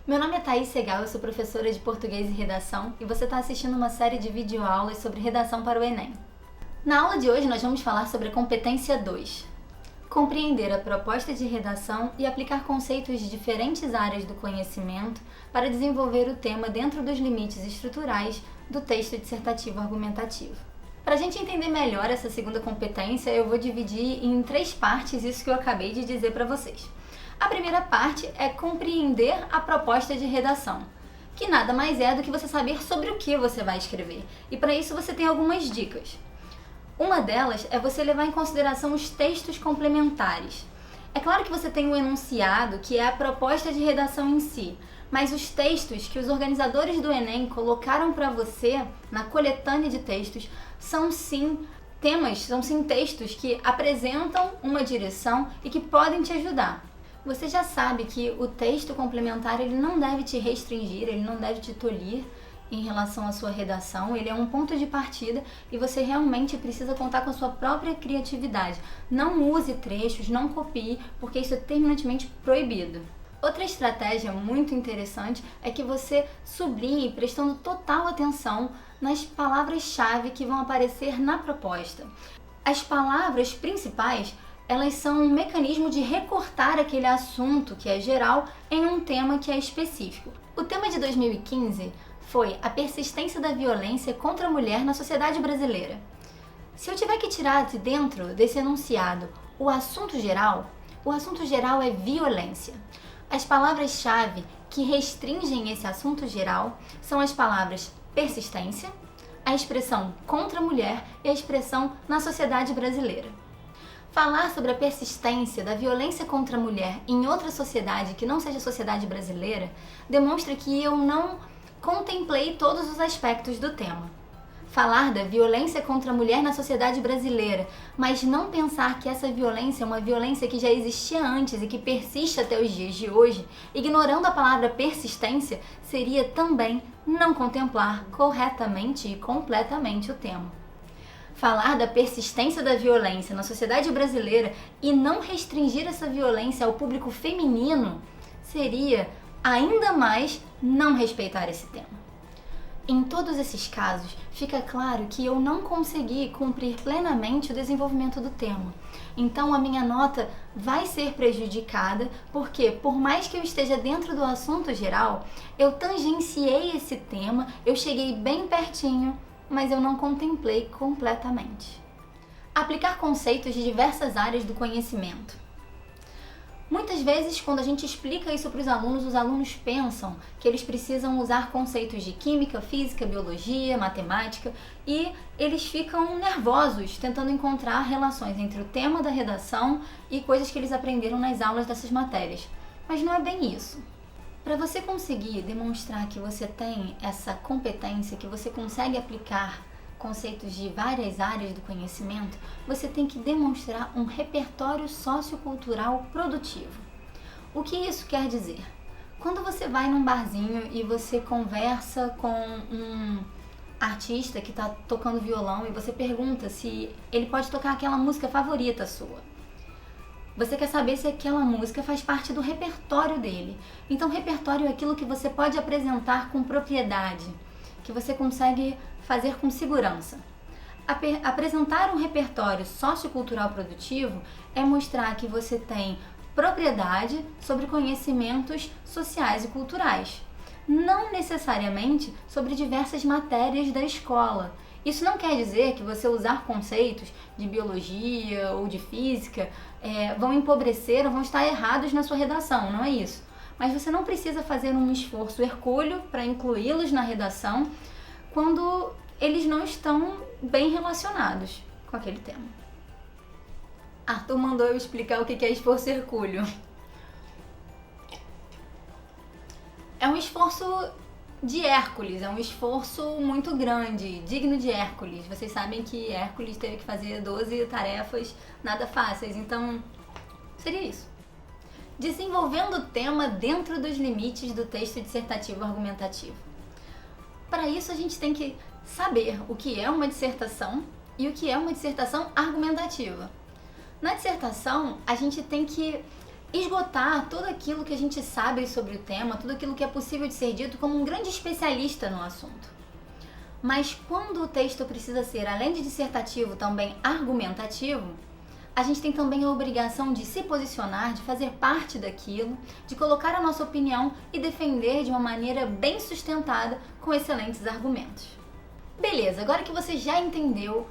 Meu nome é Thaís Segal, eu sou professora de Português e Redação e você está assistindo uma série de videoaulas sobre redação para o Enem. Na aula de hoje nós vamos falar sobre a competência 2. Compreender a proposta de redação e aplicar conceitos de diferentes áreas do conhecimento para desenvolver o tema dentro dos limites estruturais do texto dissertativo argumentativo. Para a gente entender melhor essa segunda competência, eu vou dividir em 3 partes isso que eu acabei de dizer para vocês. A primeira parte é compreender a proposta de redação, que nada mais é do que você saber sobre o que você vai escrever. E para isso você tem algumas dicas. Uma delas é você levar em consideração os textos complementares. É claro que você tem o enunciado, que é a proposta de redação em si, mas os textos que os organizadores do Enem colocaram para você na coletânea de textos são sim textos que apresentam uma direção e que podem te ajudar. Você já sabe que o texto complementar ele não deve te restringir, ele não deve te tolir em relação à sua redação, ele é um ponto de partida e você realmente precisa contar com a sua própria criatividade. Não use trechos, não copie, porque isso é terminantemente proibido. Outra estratégia muito interessante é que você sublinhe prestando total atenção nas palavras-chave que vão aparecer na proposta. As palavras principais elas são um mecanismo de recortar aquele assunto que é geral em um tema que é específico. O tema de 2015 foi a persistência da violência contra a mulher na sociedade brasileira. Se eu tiver que tirar de dentro desse enunciado o assunto geral é violência. As palavras-chave que restringem esse assunto geral são as palavras persistência, a expressão contra a mulher e a expressão na sociedade brasileira. Falar sobre a persistência da violência contra a mulher em outra sociedade que não seja a sociedade brasileira demonstra que eu não contemplei todos os aspectos do tema. Falar da violência contra a mulher na sociedade brasileira, mas não pensar que essa violência é uma violência que já existia antes e que persiste até os dias de hoje, ignorando a palavra persistência, seria também não contemplar corretamente e completamente o tema. Falar da persistência da violência na sociedade brasileira e não restringir essa violência ao público feminino seria ainda mais não respeitar esse tema. Em todos esses casos, fica claro que eu não consegui cumprir plenamente o desenvolvimento do tema. Então a minha nota vai ser prejudicada porque, por mais que eu esteja dentro do assunto geral, eu tangenciei esse tema, eu cheguei bem pertinho, mas eu não contemplei completamente. Aplicar conceitos de diversas áreas do conhecimento. Muitas vezes, quando a gente explica isso para os alunos pensam que eles precisam usar conceitos de química, física, biologia, matemática e eles ficam nervosos tentando encontrar relações entre o tema da redação e coisas que eles aprenderam nas aulas dessas matérias. Mas não é bem isso. Para você conseguir demonstrar que você tem essa competência, que você consegue aplicar conceitos de várias áreas do conhecimento, você tem que demonstrar um repertório sociocultural produtivo. O que isso quer dizer? Quando você vai num barzinho e você conversa com um artista que está tocando violão e você pergunta se ele pode tocar aquela música favorita sua. Você quer saber se aquela música faz parte do repertório dele. Então, repertório é aquilo que você pode apresentar com propriedade, que você consegue fazer com segurança. Apresentar um repertório sociocultural produtivo é mostrar que você tem propriedade sobre conhecimentos sociais e culturais, não necessariamente sobre diversas matérias da escola. Isso não quer dizer que você usar conceitos de biologia ou de física vão empobrecer ou vão estar errados na sua redação, não é isso. Mas você não precisa fazer um esforço hercúleo para incluí-los na redação quando eles não estão bem relacionados com aquele tema. Arthur mandou eu explicar o que é esforço hercúleo. É um esforço de Hércules, é um esforço muito grande, digno de Hércules. Vocês sabem que Hércules teve que fazer 12 tarefas nada fáceis, então seria isso. Desenvolvendo o tema dentro dos limites do texto dissertativo argumentativo. Para isso a gente tem que saber o que é uma dissertação e o que é uma dissertação argumentativa. Na dissertação, a gente tem que esgotar tudo aquilo que a gente sabe sobre o tema, tudo aquilo que é possível de ser dito como um grande especialista no assunto. Mas quando o texto precisa ser, além de dissertativo, também argumentativo, a gente tem também a obrigação de se posicionar, de fazer parte daquilo, de colocar a nossa opinião e defender de uma maneira bem sustentada com excelentes argumentos. Beleza, agora que você já entendeu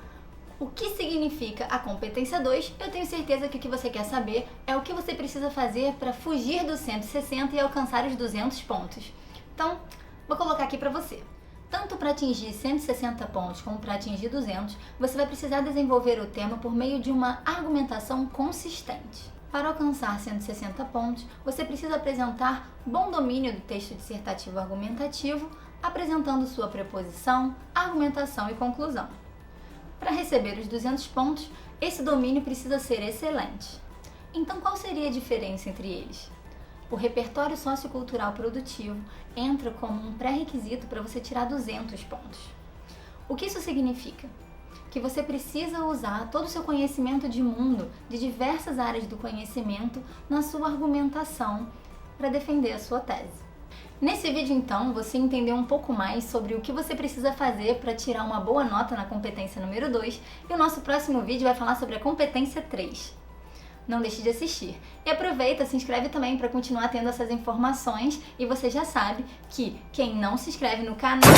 o que significa a competência 2, eu tenho certeza que o que você quer saber é o que você precisa fazer para fugir dos 160 e alcançar os 200 pontos. Então, vou colocar aqui para você. Tanto para atingir 160 pontos como para atingir 200, você vai precisar desenvolver o tema por meio de uma argumentação consistente. Para alcançar 160 pontos, você precisa apresentar bom domínio do texto dissertativo argumentativo, apresentando sua preposição, argumentação e conclusão. Para receber os 200 pontos, esse domínio precisa ser excelente. Então, qual seria a diferença entre eles? O repertório sociocultural produtivo entra como um pré-requisito para você tirar 200 pontos. O que isso significa? Que você precisa usar todo o seu conhecimento de mundo, de diversas áreas do conhecimento, na sua argumentação para defender a sua tese. Nesse vídeo, então, você entendeu um pouco mais sobre o que você precisa fazer para tirar uma boa nota na competência número 2 e o nosso próximo vídeo vai falar sobre a competência 3. Não deixe de assistir. E aproveita, se inscreve também para continuar tendo essas informações e você já sabe que quem não se inscreve no canal